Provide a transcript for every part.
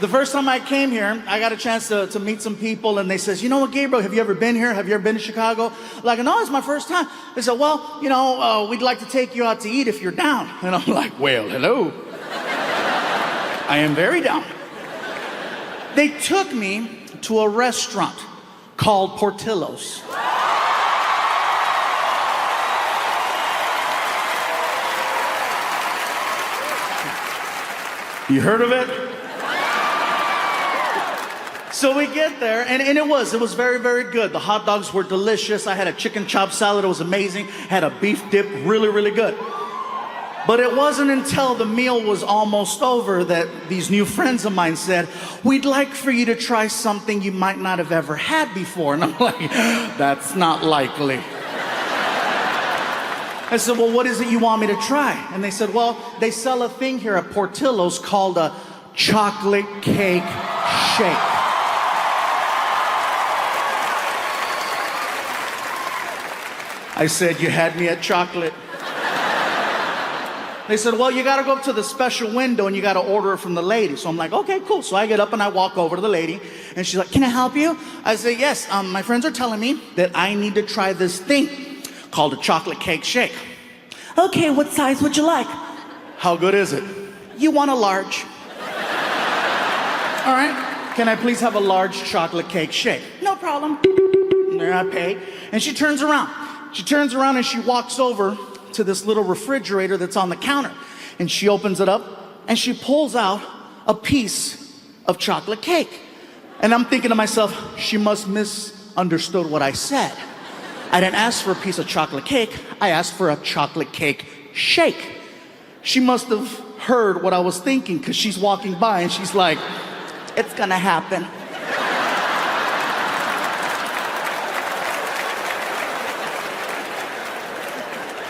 The first time I came here, I got a chance to meet some people, and they says, you know what, Gabriel, have you ever been here? Have you ever been to Chicago? Like, no, it's my first time. They said, well, you know, we'd like to take you out to eat if you're down. And I'm like, well, hello. I am very down. They took me to a restaurant called Portillo's. You heard of it? So we get there, and it was very, very good. The hot dogs were delicious. I had a chicken chop salad. It was amazing. Had a beef dip, really, really good. But it wasn't until the meal was almost over that these new friends of mine said, we'd like for you to try something you might not have ever had before. And I'm like, that's not likely. I said, well, what is it you want me to try? And they said, well, they sell a thing here at Portillo's called a chocolate cake shake. I said, you had me at chocolate. They said, well, you got to go up to the special window and you got to order it from the lady. So I'm like, okay, cool. So I get up and I walk over to the lady, and she's like, can I help you? I say, yes, my friends are telling me that I need to try this thing called a chocolate cake shake. Okay, what size would you like? How good is it? You want a large. All right, can I please have a large chocolate cake shake? No problem. There I pay. And she turns around. She turns around and she walks over to this little refrigerator that's on the counter. And she opens it up and she pulls out a piece of chocolate cake. And I'm thinking to myself, she must misunderstood what I said. I didn't ask for a piece of chocolate cake. I asked for a chocolate cake shake. She must have heard what I was thinking, because she's walking by and she's like, it's gonna happen.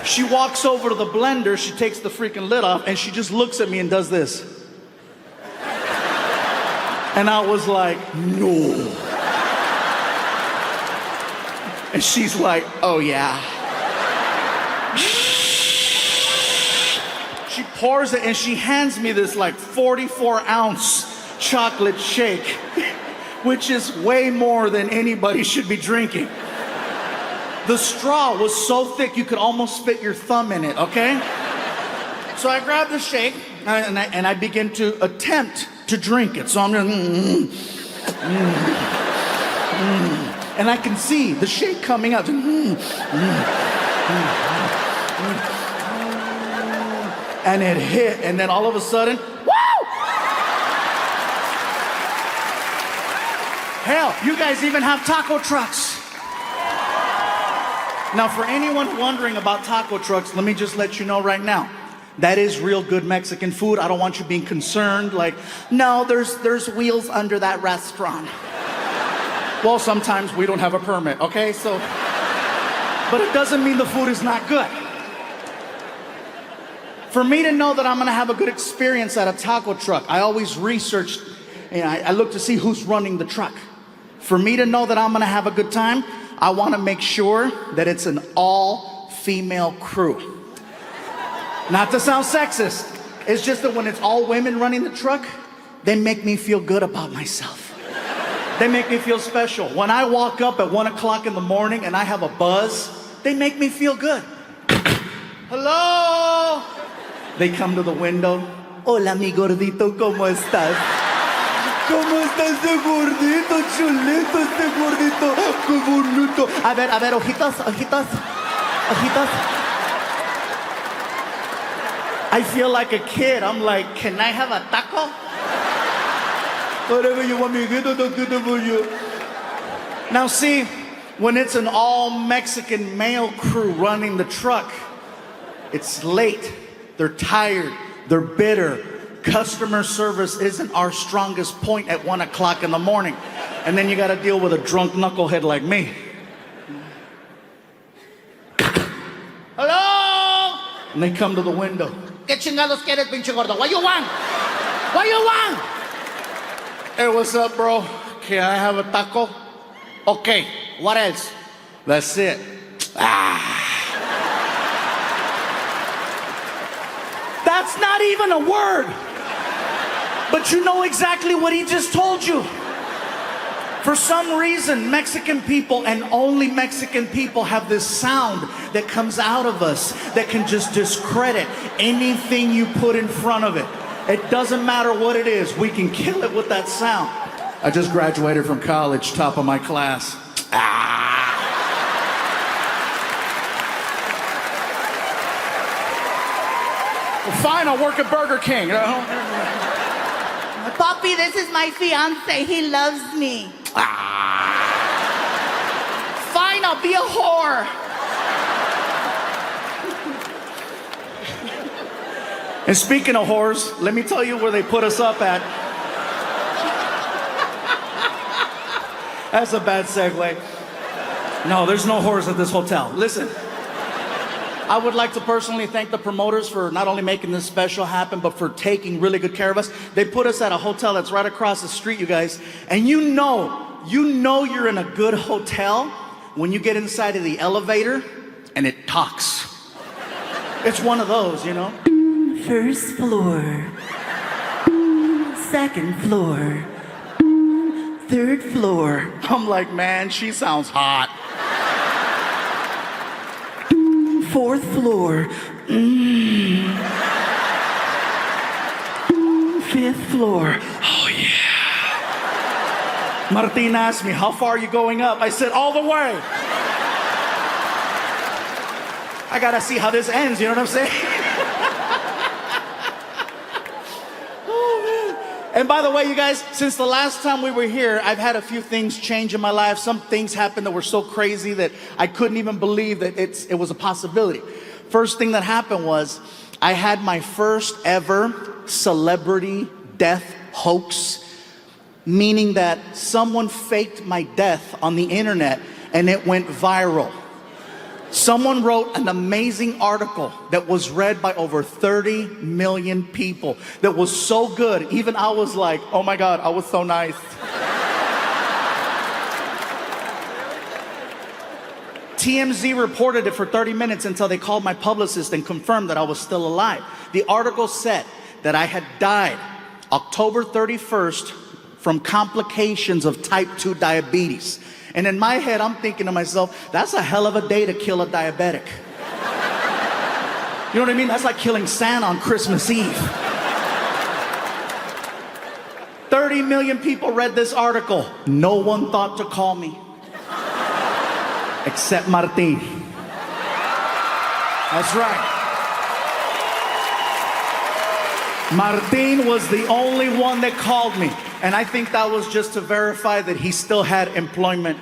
She walks over to the blender, she takes the freaking lid off, and she just looks at me and does this. And I was like, no. And she's like, oh yeah. She pours it and she hands me this like 44-ounce chocolate shake, which is way more than anybody should be drinking. The straw was so thick you could almost fit your thumb in it, okay? So I grab the shake and I begin to attempt to drink it. So I'm just, and I can see the shake coming out. And it hit, and then all of a sudden, woo! Hell, you guys even have taco trucks. Now, for anyone wondering about taco trucks, let me just let you know right now, that is real good Mexican food. I don't want you being concerned, like, no, there's wheels under that restaurant. Well, sometimes we don't have a permit, okay? So, but it doesn't mean the food is not good. For me to know that I'm gonna have a good experience at a taco truck, I always research, I look to see who's running the truck. For me to know that I'm gonna have a good time, I wanna make sure that it's an all-female crew. Not to sound sexist, it's just that when it's all women running the truck, they make me feel good about myself. They make me feel special. When I walk up at 1 o'clock in the morning and I have a buzz, they make me feel good. Hello? They come to the window. Hola, mi gordito, ¿cómo estás? ¿Cómo está ese gordito, chulito, este gordito? ¡Qué bonito! A ver, ojitos, ojitos, ojitos. I feel like a kid. I'm like, can I have a taco? Whatever you want me to get, I'll get it for you. Now see, when it's an all-Mexican male crew running the truck, it's late, they're tired, they're bitter. Customer service isn't our strongest point at 1 o'clock in the morning. And then you gotta deal with a drunk knucklehead like me. Hello? And they come to the window. ¿Qué chingados quieres, pinche gordo? What you want? What you want? Hey, what's up, bro? Can I have a taco? Okay, what else? That's it. That's not even a word. But you know exactly what he just told you. For some reason, Mexican people and only Mexican people have this sound that comes out of us that can just discredit anything you put in front of it. It doesn't matter what it is, we can kill it with that sound. I just graduated from college, top of my class. Well, fine, I'll work at Burger King. Papi, this is my fiance. He loves me. Fine, I'll be a whore. And speaking of whores, let me tell you where they put us up at. That's a bad segue. No, there's no whores at this hotel. Listen, I would like to personally thank the promoters for not only making this special happen, but for taking really good care of us. They put us at a hotel that's right across the street, you guys. And you know you're in a good hotel when you get inside of the elevator and it talks. It's one of those, you know? First floor. Second floor. Third floor. I'm like, man, she sounds hot. Fourth floor. Fifth floor. Oh, yeah. Martin asked me, how far are you going up? I said, all the way. I gotta see how this ends, you know what I'm saying? Oh, man. And by the way, you guys, since the last time we were here, I've had a few things change in my life. Some things happened that were so crazy that I couldn't even believe that it was a possibility. First thing that happened was I had my first ever celebrity death hoax, meaning that someone faked my death on the internet and it went viral. Someone wrote an amazing article that was read by over 30 million people that was so good, even I was like, oh my God, I was so nice. TMZ reported it for 30 minutes until they called my publicist and confirmed that I was still alive. The article said that I had died October 31st from complications of type 2 diabetes. And in my head, I'm thinking to myself, that's a hell of a day to kill a diabetic. You know what I mean? That's like killing Santa on Christmas Eve. 30 million people read this article. No one thought to call me. Except Martin. That's right. Martin was the only one that called me. And I think that was just to verify that he still had employment.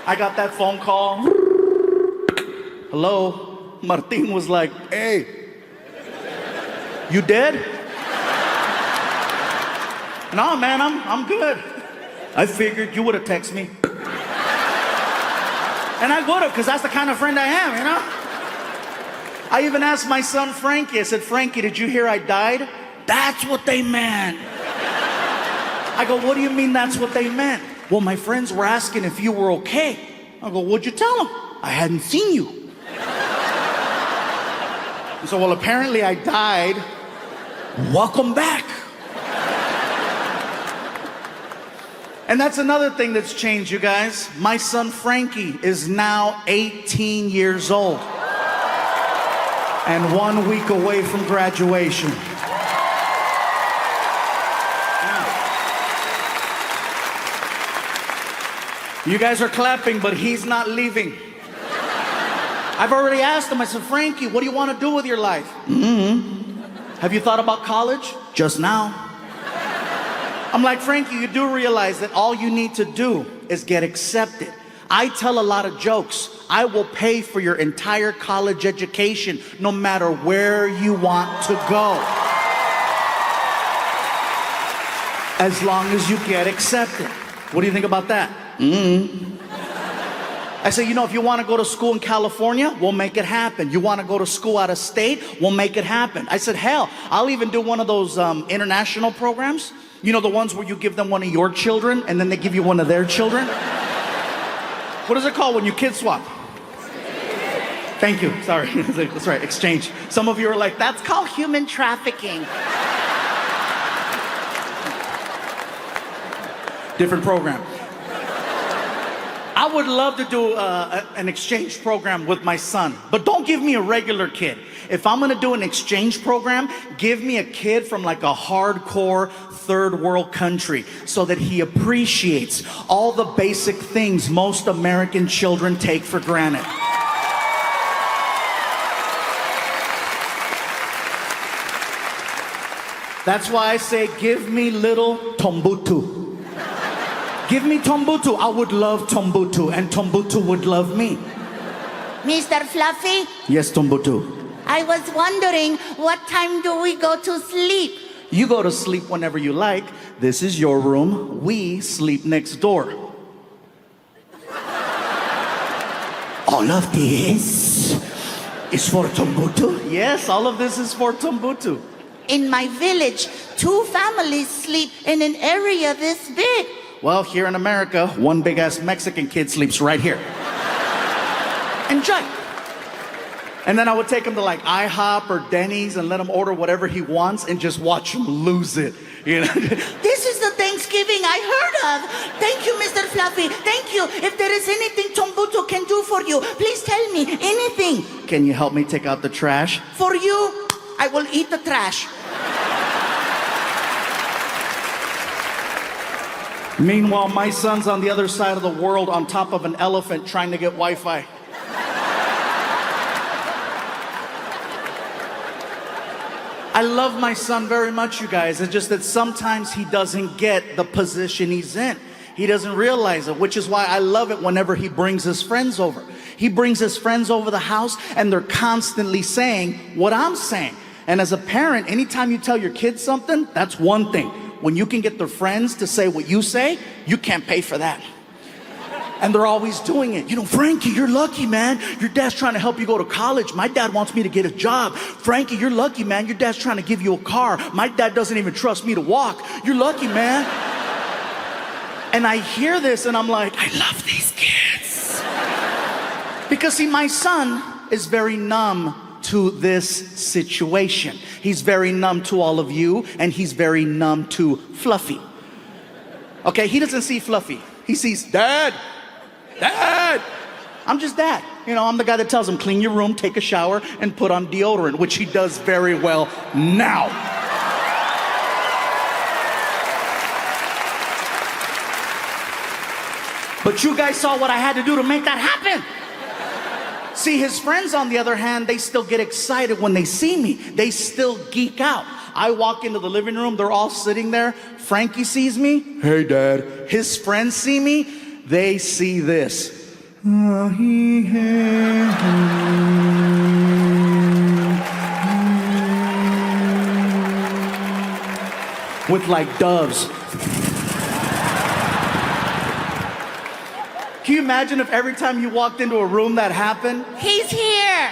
I got that phone call. Hello? Martin was like, hey, you dead? No, man, I'm good. I figured you would have texted me. And I would have, because that's the kind of friend I am, you know? I even asked my son Frankie, I said, Frankie, did you hear I died? That's what they meant. I go, what do you mean that's what they meant? Well, my friends were asking if you were okay. I go, what'd you tell them? I hadn't seen you. And so, well, apparently I died. Welcome back. And that's another thing that's changed, you guys. My son Frankie is now 18 years old and 1 week away from graduation. You guys are clapping, but he's not leaving. I've already asked him, I said, Frankie, what do you want to do with your life? Have you thought about college? Just now. I'm like, Frankie, you do realize that all you need to do is get accepted. I tell a lot of jokes. I will pay for your entire college education, no matter where you want to go. As long as you get accepted. What do you think about that? I say, you know, if you want to go to school in California, we'll make it happen. You want to go to school out of state, we'll make it happen. I said, hell, I'll even do one of those international programs. You know, the ones where you give them one of your children and then they give you one of their children? What is it called when you kid swap? Thank you. Sorry. That's right. Exchange. Some of you are like, that's called human trafficking. Different program. I would love to do an exchange program with my son, but don't give me a regular kid. If I'm gonna do an exchange program, give me a kid from like a hardcore third world country so that he appreciates all the basic things most American children take for granted. That's why I say, give me little Tombutu. Give me Tombutu. I would love Tombutu, and Tombutu would love me. Mr. Fluffy, Yes, Tombutu. I was wondering, what time do we go to sleep? You go to sleep whenever you like. This is your room. We sleep next door. All of this is for Tombutu. Yes, all of this is for Tombutu. In my village, 2 families sleep in an area this big. Well, here in America, one big-ass Mexican kid sleeps right here. Enjoy. And then I would take him to like IHOP or Denny's and let him order whatever he wants and just watch him lose it. You know? This is the Thanksgiving I heard of. Thank you, Mr. Fluffy. Thank you. If there is anything Tombutu can do for you, please tell me. Anything. Can you help me take out the trash? For you, I will eat the trash. Meanwhile, my son's on the other side of the world on top of an elephant trying to get Wi-Fi. I love my son very much, you guys. It's just that sometimes he doesn't get the position he's in. He doesn't realize it, which is why I love it whenever he brings his friends over. He brings his friends over the house and they're constantly saying what I'm saying. And as a parent, anytime you tell your kids something, that's one thing. When you can get their friends to say what you say, you can't pay for that. And they're always doing it. You know, Frankie, you're lucky, man. Your dad's trying to help you go to college. My dad wants me to get a job. Frankie, you're lucky, man. Your dad's trying to give you a car. My dad doesn't even trust me to walk. You're lucky, man. And I hear this and I'm like, I love these kids. Because see, my son is very numb to this situation. He's very numb to all of you, and he's very numb to Fluffy. Okay, he doesn't see Fluffy. He sees Dad. Dad. I'm just Dad. You know, I'm the guy that tells him, clean your room, take a shower, and put on deodorant, which he does very well now. But you guys saw what I had to do to make that happen. See, his friends, on the other hand, they still get excited when they see me. They still geek out. I walk into the living room, they're all sitting there. Frankie sees me. Hey, Dad. His friends see me. They see this. With like doves. Can you imagine if every time you walked into a room that happened? He's here.